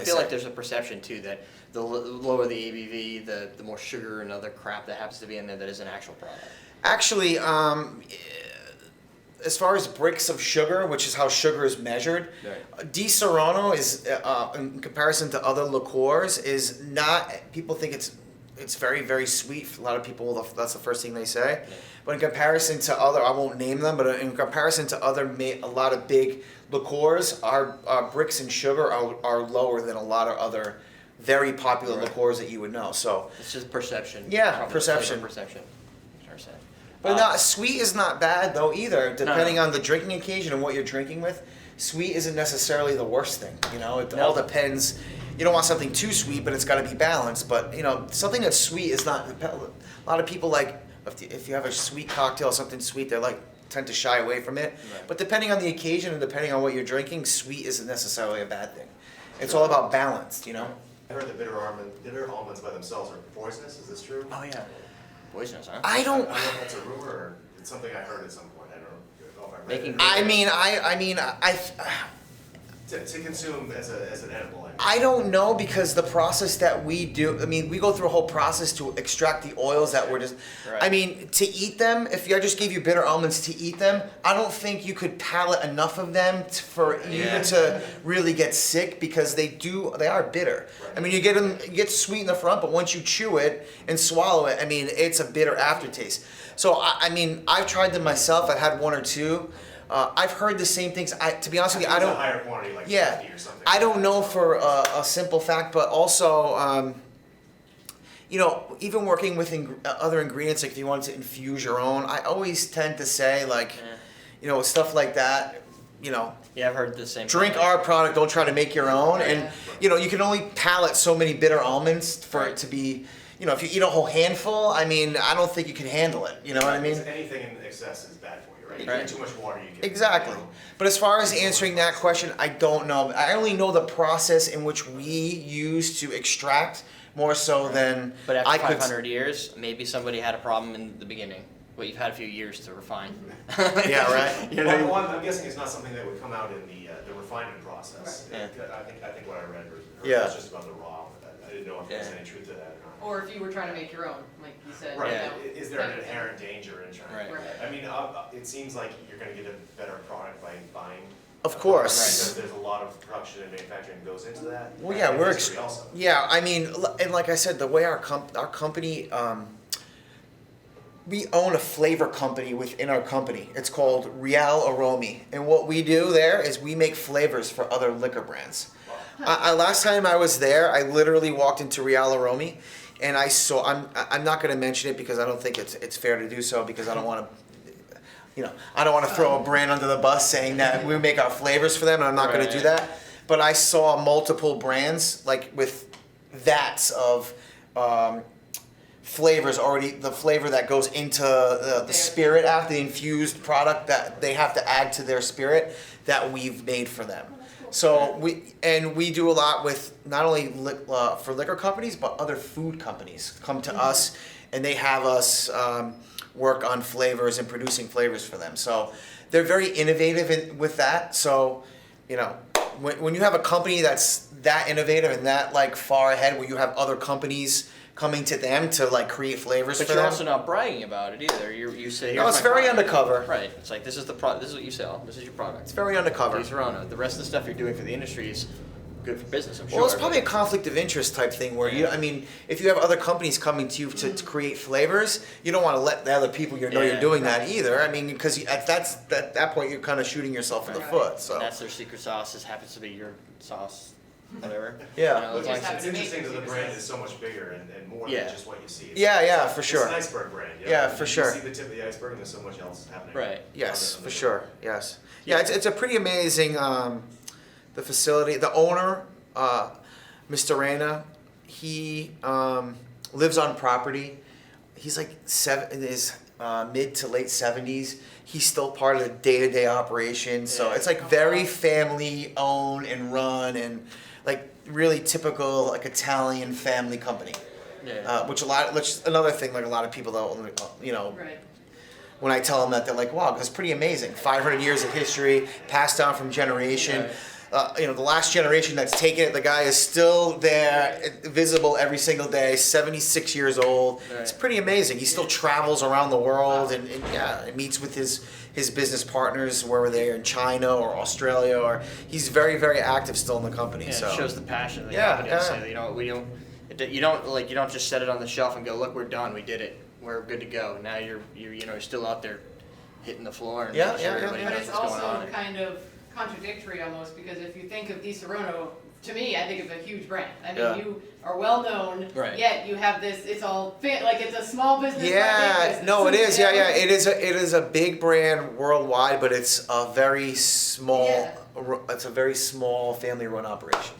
I feel like there's a perception too that the lower the ABV, the more sugar and other crap that happens to be in there that is an actual product. Actually, as far as bricks of sugar, which is how sugar is measured, Right. Disaronno is, in comparison to other liqueurs, is not. People think it's very, very sweet. A lot of people, that's the first thing they say. Yeah. But in comparison to other, I won't name them, but in comparison to other, a lot of big liqueurs, our bricks in sugar are lower than a lot of other very popular Right. liqueurs that you would know. So It's just perception. Yeah, Probably perception. Perception. Understand. But not sweet is not bad though either. Depending No. on the drinking occasion and what you're drinking with, sweet isn't necessarily the worst thing. You know, it No. all depends. You don't want something too sweet, but it's got to be balanced. But you know, something that's sweet is not. A lot of people like if you have a sweet cocktail, something sweet, they tend to shy away from it. Right. But depending on the occasion and depending on what you're drinking, sweet isn't necessarily a bad thing. It's all about balance, you know. I heard that bitter almonds by themselves are poisonous. Is this true? Oh yeah. Poisonous, huh? I I don't. don't know if that's a rumor or it's something I heard at some point. I don't know if I read Making- it. To consume as an edible. I don't know because the process that we do, I mean, we go through a whole process to extract the oils that we're just, Right. I mean, to eat them, if I just gave you bitter almonds to eat them, I don't think you could palate enough of them for you Yeah. to really get sick because they are bitter. I mean, you get sweet in the front, but once you chew it and swallow it, I mean, it's a bitter aftertaste. So, I mean, I've tried them myself. I've had one or two. I've heard the same things. To be honest with you, I It's a don't. higher quantity, like Yeah, 50 or something. I don't know for a simple fact, but also, you know, even working with other ingredients, like if you wanted to infuse your own, I always tend to say like, Yeah. you know, stuff like that, you know, Yeah, I've heard the same. drink thing. our product, don't try to make your own, and you know, you can only palate so many bitter almonds for it to be, you know, if you eat a whole handful, I mean, I don't think you can handle it. You know what I mean? Anything in excess is bad for you, right? You Right. drink too much water, you get Exactly. But as far as answering that question, I don't know. I only know the process in which we use to extract more so than But after I could. 500 years, maybe somebody had a problem in the beginning. But you've had a few years to refine. Yeah, right. You Well, know? one, I'm guessing it's not something that would come out in the refinement process. Right. Yeah. I think what I read was Yeah. was just about the raw. I didn't know if there's Yeah. any truth to that or not. Or if you were trying to make your own, like you said. Right. You know, Is there an inherent danger in trying? Right. I mean, it seems like you're going to get a better product by buying. Of course. Because there's a lot of production and manufacturing goes into that. Well, yeah, And we're history also. yeah. I mean, and like I said, the way our company, we own a flavor company within our company. It's called Real Aromi, and what we do there is we make flavors for other liquor brands. Last time I was there, I literally walked into Real Aromi, and I saw. I'm not going to mention it because I don't think it's fair to do so because I don't want to. You know, I don't want to throw a brand under the bus saying that we make our flavors for them, and I'm not going to do Right. that. But I saw multiple brands like with vats of flavors already. The flavor that goes into the spirit after the infused product that they have to add to their spirit that we've made for them. So we do a lot with not only for liquor companies but other food companies come to us and they have us work on flavors and producing flavors for them. So they're very innovative with that. So you know when you have a company that's that innovative and that like far ahead, where you have other companies coming to them to like create flavors But for you're them. also not bragging about it either. You say, No, "Here's it's my very product." undercover. Right. It's like this is the product. This is what you sell. This is your product. It's very undercover. Disaronno. The rest of the stuff you're doing for the industry is good for business. I'm sure. Well, it's probably a but- conflict of interest type thing where Yeah. I mean, if you have other companies coming to you to create flavors, you don't want to let the other people know Yeah. you're doing that either. I mean, because at that point you're kind of shooting yourself in the Right. foot. So And that's their secret sauce. This happens to be your sauce, whatever. Yeah. You know, But as long just as happen it's to make interesting that the it. brand is so much bigger and more Yeah. than just what you see. Yeah, for It's sure. an iceberg brand. You Yeah, know? for You sure. see the tip of the iceberg and there's so much else happening. Right. yes, Other for than- sure. Yes. Yeah, it's a pretty amazing the facility. The owner, Mr. Rana, he lives on property. He's like in his mid to late 70s. He's still part of the day-to-day operation. So Yeah. it's like very family owned and run and like really typical like Italian family company. Yeah. Which another thing like a lot of people don't, you know, Right. when I tell them that, they're like, wow, that's pretty amazing. 500 years of history, passed down from generation. Right. the last generation that's taken it. The guy is still there, visible every single day. 76 years old. Right. It's pretty amazing. He still travels around the world and meets with his business partners wherever they are in China or Australia, or he's very, very active still in the company. Yeah, so it shows the passion of the Yeah, company. yeah. So, you don't just set it on the shelf and go, look, we're done, we did it, we're good to go. Now you're still out there hitting the floor and Yeah, making sure yeah, yeah. everybody But knows it's what's going also on. kind of contradictory almost, because if you think of Disaronno, to me, I think of a huge brand. I mean, Yeah. you are well known, Right. yet you have this, it's all, like it's a small business, not big Yeah, business. no, it is. you Yeah, know? yeah, it is a big brand worldwide, but it's a very small. Yeah. It's a very small family-run operation.